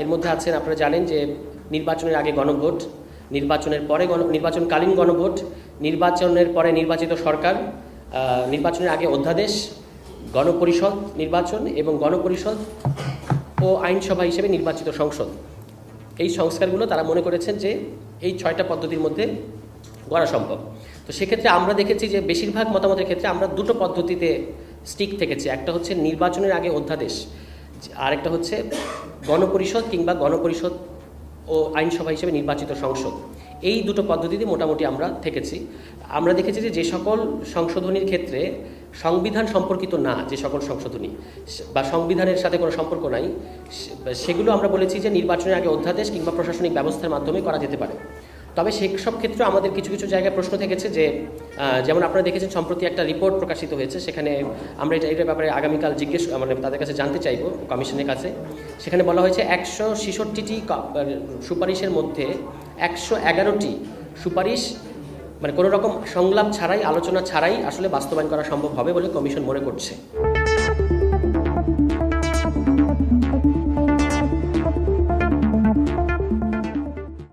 এর মধ্যে আছেন, আপনারা জানেন যে নির্বাচনের আগে গণভোট, নির্বাচনের পরে নির্বাচনকালীন গণভোট, নির্বাচনের পরে নির্বাচিত সরকার, নির্বাচনের আগে অধ্যাদেশ, গণপরিষদ নির্বাচন এবং গণপরিষদ ও আইনসভা হিসেবে নির্বাচিত সংসদ। এই সংস্কারগুলো তারা মনে করেছেন যে এই 6টা পদ্ধতির মধ্যে করা সম্ভব। তো সেক্ষেত্রে আমরা দেখেছি যে বেশিরভাগ মতামতের ক্ষেত্রে আমরা দুটো পদ্ধতিতে স্টিক থেকেছি। একটা হচ্ছে নির্বাচনের আগে অধ্যাদেশ, আরেকটা হচ্ছে গণপরিষদ কিংবা গণপরিষদ ও আইনসভা হিসেবে নির্বাচিত সংসদ। এই দুটো পদ্ধতিতে মোটামুটি আমরা থেকেছি। আমরা দেখেছি যে সকল সংশোধনীর ক্ষেত্রে সংবিধান সম্পর্কিত না, যে সকল সংশোধনী বা সংবিধানের সাথে কোনো সম্পর্ক নাই, সেগুলো আমরা বলেছি যে নির্বাচনের আগে অধ্যাদেশ কিংবা প্রশাসনিক ব্যবস্থার মাধ্যমে করা যেতে পারে। তবে সেই সব ক্ষেত্রে আমাদের কিছু কিছু জায়গায় প্রশ্ন থেকেছে যে যেমন আপনারা দেখেছেন সম্প্রতি একটা রিপোর্ট প্রকাশিত হয়েছে, সেখানে আমরা এটার ব্যাপারে আগামীকাল মানে তাদের কাছে জানতে চাইব, কমিশনের কাছে। সেখানে বলা হয়েছে 166টি সুপারিশের মধ্যে 111টি সুপারিশ মানে কোনো রকম সংলাপ ছাড়াই, আলোচনা ছাড়াই আসলে বাস্তবায়ন করা সম্ভব হবে বলে কমিশন মনে করছে।